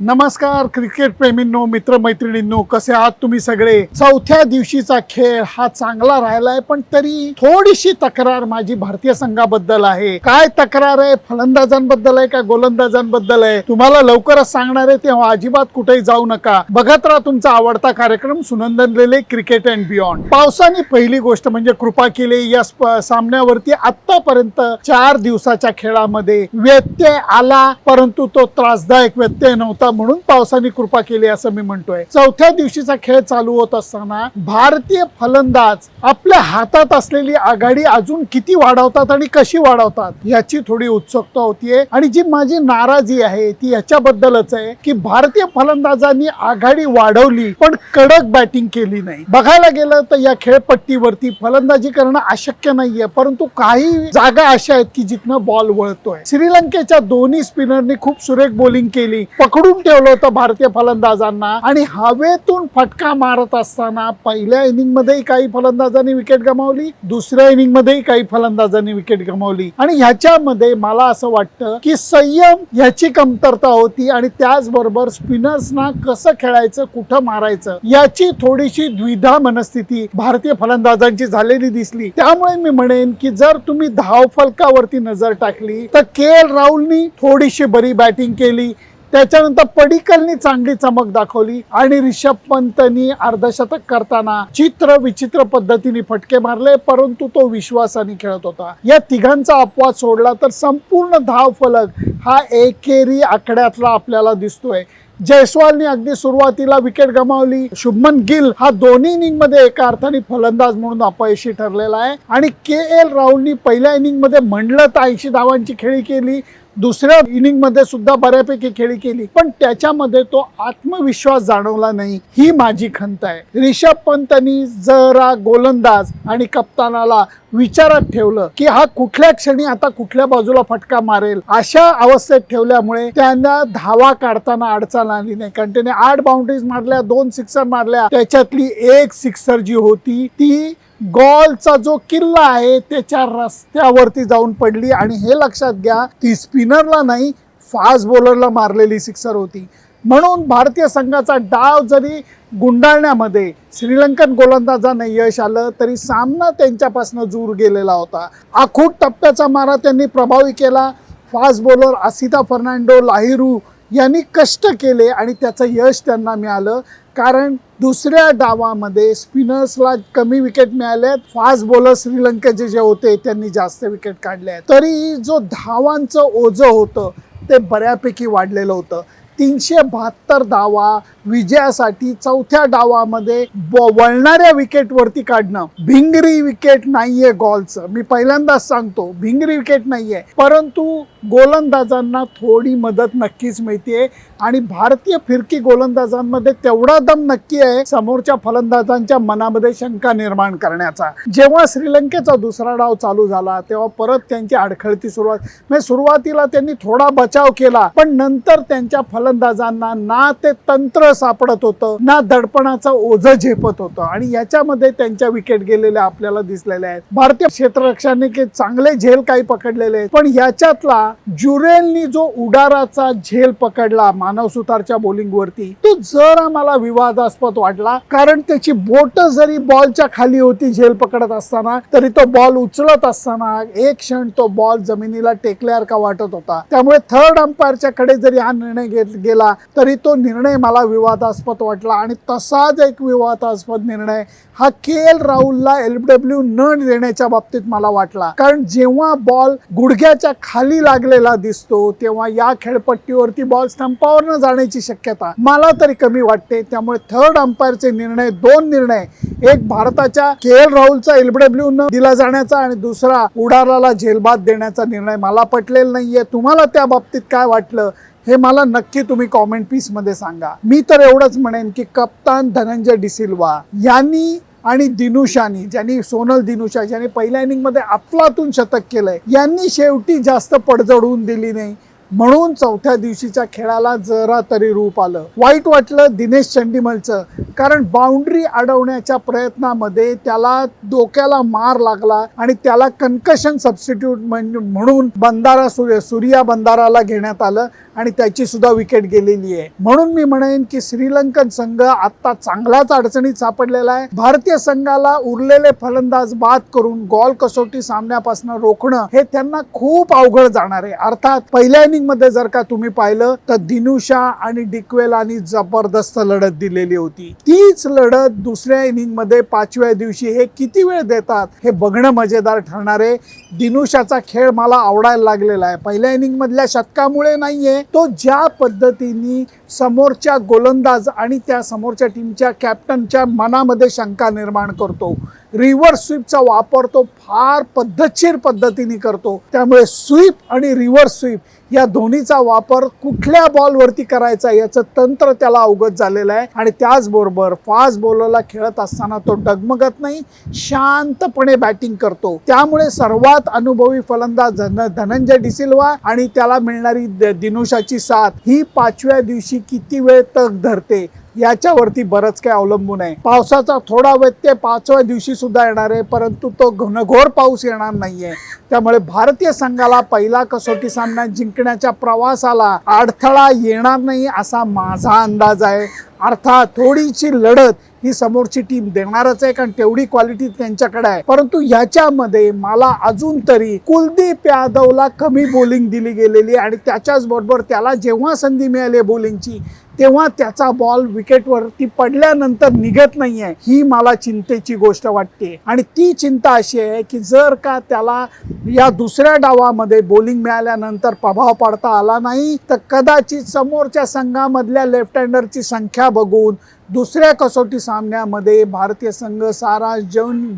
नमस्कार क्रिकेट प्रेमींनो, मित्रमैत्रिणींनो, कसे आहात तुम्ही सगळे। चौथ्या दिवशीचा खेळ हा चांगला राहिलाय, पण तरी थोडीशी तक्रार माझी भारतीय संघाबद्दल आहे। काय तक्रार आहे? फलंदाजांबद्दल आहे का गोलंदाजांबद्दल आहे? तुम्हाला लवकरच सांगणार आहे, तेव्हा अजिबात कुठेही जाऊ नका। बघत राहा तुमचा आवडता कार्यक्रम सुनंदन लेले क्रिकेट अँड बियॉन्ड। पावसाने पहिली गोष्ट म्हणजे कृपा केली। या सामन्यावरती आतापर्यंत 4 दिवसाच्या खेळामध्ये व्यत्यय आला, परंतु तो त्रासदायक व्यत्यय नव्हता, म्हणून पावसाने कृपा केली असं मी म्हणतोय। चौथ्या दिवशीचा खेळ चालू होत असताना भारतीय फलंदाज आपल्या हातात असलेली आघाडी अजून किती वाढवतात आणि कशी वाढवतात याची थोडी उत्सुकता होतीये। आणि जी माझी नाराजी आहे ती याच्याबद्दलच आहे की भारतीय फलंदाजांनी आघाडी वाढवली पण कडक बॅटिंग केली नाही। बघायला गेलं तर या खेळपट्टीवरती फलंदाजी करणं अशक्य नाहीये, परंतु काही जागा अशा आहेत की जिथनं बॉल वळतोय। श्रीलंकेच्या दोन्ही स्पिनरनी खूप सुरेख बॉलिंग केली, पकडून ठेवलं होतं भारतीय फलंदाजांना, आणि हवेतून फटका मारत असताना पहिल्या इनिंग मध्ये काही फलंदाजांनी विकेट गमावली, दुसऱ्या इनिंग मध्ये काही फलंदाजांनी विकेट गमावली। आणि ह्याच्यामध्ये मला असं वाटतं की संयम ह्याची कमतरता होती, आणि त्याचबरोबर स्पिनर्सना कसं खेळायचं, कुठं मारायचं याची थोडीशी द्विधा मनस्थिती भारतीय फलंदाजांची झालेली दिसली। त्यामुळे मी म्हणेन की जर तुम्ही धावफलकावरती नजर टाकली तर के.एल. राहुलनी थोडीशी बरी बॅटिंग केली, त्याच्यानंतर पडिक्कलनी चांगली चमक दाखवली, आणि ऋषभ पंतनी अर्धशतक करताना चित्र विचित्र पद्धतीने फटके मारले, परंतु तो विश्वासाने खेळत होता। या तिघांचा अपवाद सोडला तर संपूर्ण धावफलक हा एकेरी आकड्यातला आपल्याला दिसतोय। जयस्वालनी अगदी सुरुवातीला विकेट गमावली। शुभमन गिल हा दोन्ही इनिंग मध्ये एका अर्थाने फलंदाज म्हणून अपयशी ठरलेला आहे, आणि के.एल. राहुलनी पहिल्या इनिंग मध्ये म्हणलं तर 80 धावांची खेळी केली, दुसऱ्या इनिंग मध्ये सुद्धा बऱ्यापैकी खेळी केली, पण त्याच्यामध्ये तो आत्मविश्वास जाणवला नाही, ही माझी खंत आहे। ऋषभ पंतनी जरा गोलंदाज आणि कप्तानाला विचारात ठेवलं की हा कुठल्या क्षणी आता कुठल्या बाजूला फटका मारेल, अशा अवस्थेत ठेवल्यामुळे त्यांना धावा काढताना अडचण आली नाही। कारण त्याने 8 बाउंड्रीज मारल्या, 2 सिक्सर मारल्या, त्याच्यातली एक सिक्सर जी होती ती गॉलचा जो किल्ला आहे त्याच्या रस्त्यावरती जाऊन पडली, आणि हे लक्षात घ्या ती स्पिनरला नाही फास्ट बॉलरला मारलेली सिक्सर होती। म्हणून भारतीय संघाचा डाव जरी गुंडाळण्यामध्ये श्रीलंकन गोलंदाजांना यश आलं तरी सामना त्यांच्यापासून दूर गेलेला होता। आखूड टप्प्याचा मारा त्यांनी प्रभावी केला। फास्ट बॉलर आसिता फर्नांडो, लाहिरू यांनी कष्ट केले आणि त्याचं यश त्यांना मिळालं, कारण दुसऱ्या डावामध्ये स्पिनर्सला कमी विकेट मिळाल्यात, फास्ट बॉलर श्रीलंकेचे जे होते त्यांनी जास्त विकेट काढले। तरी जो धावांचं ओझं होतं ते बऱ्यापैकी वाढलेलं होतं। 372 धावा विजयासाठी चौथ्या डावामध्ये वळणाऱ्या विकेटवरती काढणं, भिंगरी विकेट नाहीये गॉलचं, मी पहिल्यांदाच सांगतो भिंगरी विकेट नाहीये, परंतु गोलंदाजांना थोडी मदत नक्कीच मिळते, आणि भारतीय फिरकी गोलंदाजांमध्ये तेवढा दम नक्की आहे समोरच्या फलंदाजांच्या मनामध्ये शंका निर्माण करण्याचा। जेव्हा श्रीलंकेचा दुसरा डाव चालू झाला तेव्हा परत त्यांची अडखळती सुरुवातीला त्यांनी थोडा बचाव केला, पण नंतर त्यांच्या फलंदाजांना ना ते तंत्र सापडत होतं ना दडपणाचं ओझं झेपत होतं, आणि याच्यामध्ये त्यांच्या विकेट गेलेल्या आपल्याला दिसलेल्या आहेत। भारतीय क्षेत्ररक्षकांनी चांगले झेल काही पकडलेले आहेत, पण याच्यातला ज्युरेलनी जो उडाराचा झेल पकडला मानव सुतारच्या बॉलिंग वरती, तो जरा मला विवादास्पद वाटला, कारण त्याची बोट जरी बॉलच्या खाली होती झेल पकडत असताना, तरी तो बॉल उचलत असताना एक क्षण तो बॉल जमिनीला टेकल्यासारखा वाटत होता। त्यामुळे थर्ड अंपायरच्या कडे जरी हा निर्णय गेला तरी तो निर्णय मला विवादास्पद वाटला, आणि तसाच एक विवादास्पद निर्णय हा के.एल. राहुलला LBW न देण्याच्या बाबतीत मला वाटला। कारण जेव्हा बॉल गुडघ्याच्या खाली लागलेला दिसतो तेव्हा या खेळपट्टीवरती बॉल स्टंपावर न जाण्याची शक्यता मला तरी कमी वाटते। त्यामुळे थर्ड अंपायरचे निर्णय, 2 निर्णय, एक भारताच्या के.एल. राहुलचा LBW न दिला जाण्याचा आणि दुसरा उडाराला झेलबाद देण्याचा निर्णय मला पटलेला नाहीये। तुम्हाला त्या बाबतीत काय वाटलं हे मला नक्की तुम्ही कॉमेंट पीस मध्ये सांगा। मी तर एवढंच म्हणेन की कप्तान धनंजय डिसिल्वा यांनी आणि दिनुशानी, ज्यांनी सोनल दिनुशा ज्यांनी पहिल्या इनिंग मध्ये अफलातून शतक केलंय, यांनी शेवटी जास्त पडझड होऊन दिली नाही। म्हणून चौथ्या दिवशीच्या खेळाला जरा तरी रूप आलं. वाईट वाटलं दिनेश चंडीमलचं, कारण बाउंड्री अडवण्याच्या प्रयत्नामध्ये त्याला डोक्याला मार लागला आणि त्याला कन्कशन सबस्टिट्यूट म्हणून बंधारा सूर्या बंधाराला घेण्यात आलं आणि त्याची सुद्धा विकेट गेलेली आहे. म्हणून मी म्हणेन की श्रीलंकन संघ आता चांगलाच अडचणीत सापडलेला आहे. भारतीय संघाला उरलेले फलंदाज बाद करून गॉल कसोटी सामन्यापासून रोखणं हे त्यांना खूप अवघड जाणार आहे. अर्थात पहिल्या इनिंग मध्ये जर का तुम्ही पाहिलं तर दिनुशा आणि डिक्वेलानी जबरदस्त लढत दिलेली होती. तीच लढत दुसऱ्या इनिंग मध्ये 5व्या दिवशी हे किती वेळ देतात हे बघणं मजेदार ठरणार आहे. दिनुशाचा खेळ मला आवडायला लागलेला आहे. पहिल्या इनिंग मधल्या शतकामुळे नाहीये, तो ज्या पद्धतीने समोरच्या गोलंदाज आणि त्या समोरच्या टीमच्या कॅप्टनच्या मनामध्ये शंका निर्माण करतो. रिव्हर्स स्वीपचा वापर तो फार पद्धतशीर पद्धतीने करतो. त्यामुळे स्वीप आणि रिव्हर्स स्वीप या दोन्हीचा वापर कुठल्या बॉलवरती करायचा याचं तंत्र त्याला अवगत झालेलं आहे. आणि त्याचबरोबर फास्ट बॉलरला खेळत असताना तो डगमगत नाही, शांतपणे बॅटिंग करतो. त्यामुळे सर्वात अनुभवी फलंदाज धनंजय डिसिल्वा आणि त्याला मिळणारी दिनुशाची साथ ही 5व्या दिवशी किती वेळ तग धरते याच्यावरती बरंच काही अवलंबून आहे. पावसाचा थोडा व्यत्यय 5व्या दिवशी सुद्धा येणार आहे, परंतु तो घनघोर पाऊस येणार नाहीये. त्यामुळे भारतीय संघाला पहिला कसोटी सामना जिंकण्याच्या प्रवासाला अडथळा येणार नाही असा माझा अंदाज आहे. अर्थात थोडीशी लढत ही समोरची टीम देणारच आहे, कारण तेवढी क्वालिटी त्यांच्याकडे आहे. परंतु याच्यामध्ये मला अजून तरी कुलदीप यादवला कमी बॉलिंग दिली गेलेली आणि त्याच्याच बरोबर त्याला जेव्हा संधी मिळाली बॉलिंगची तेव्हा त्याचा बॉल विकेटवरती पडल्यानंतर निघत नाहीये, ही मला चिंतेची गोष्ट वाटते. आणि ती चिंता अशी आहे की जर का त्याला या दुसऱ्या डावामध्ये बॉलिंग मिळाल्यानंतर प्रभाव पाडता आला नाही तर कदाचित समोरच्या संघामधल्या लेफ्ट हँडरची संख्या बघून दुसऱ्या कसोटी सामन्यामध्ये भारतीय संघ सारा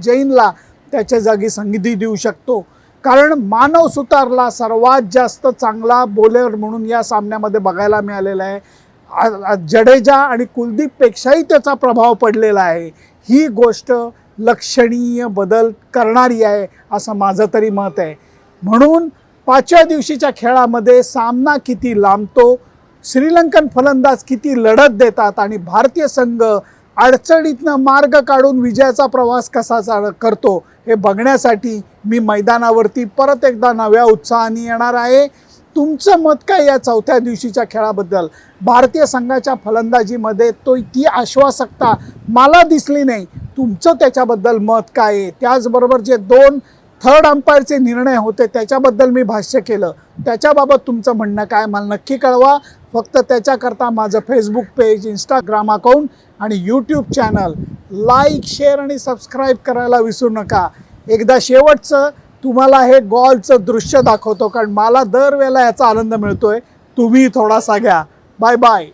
जैनला त्याच्या जागी संधी देऊ शकतो. कारण मानव सुतारला सर्वात जास्त चांगला बॉलर म्हणून या सामन्यामध्ये बघायला मिळालेला आहे. जडेजा आणि कुलदीप पेक्षाही त्याचा प्रभाव पडलेला आहे. ही गोष्ट लक्षणीय बदल करणारी आहे असं माझं तरी मत आहे. म्हणून 5व्या दिवशीच्या खेळामध्ये सामना किती लांबतो, श्रीलंकन फलंदाज किती लढत देतात आणि भारतीय संघ अडचणीतनं मार्ग काढून विजयाचा प्रवास कसा करतो हे बघण्यासाठी मी मैदानावरती परत एकदा नव्या उत्साहाने येणार आहे. तुमचं मत काय या चौथ्या दिवशीच्या खेळाबद्दल? भारतीय संघाच्या फलंदाजीमध्ये ती आश्वासकता मला दिसली नाही. तुमचं त्याच्याबद्दल मत काय आहे? त्याचबरोबर जे 2 थर्ड अंपायरचे निर्णय होते त्याच्याबद्दल मी भाष्य केलं, त्याच्याबाबत तुमचं म्हणणं काय मला नक्की कळवा. फक्त त्याच्याकरता माझं फेसबुक पेज, इंस्टाग्राम अकाउंट आणि यूट्यूब चॅनल लाईक, शेअर आणि सबस्क्राईब करायला विसरू नका. एकदा शेवटचं तुम्हाला हे गॉलचं दृश्य दाखवतो, कारण मला दरवेळेला याचा आनंद मिळतोय. तुम्ही थोडासा घ्या. Bye bye.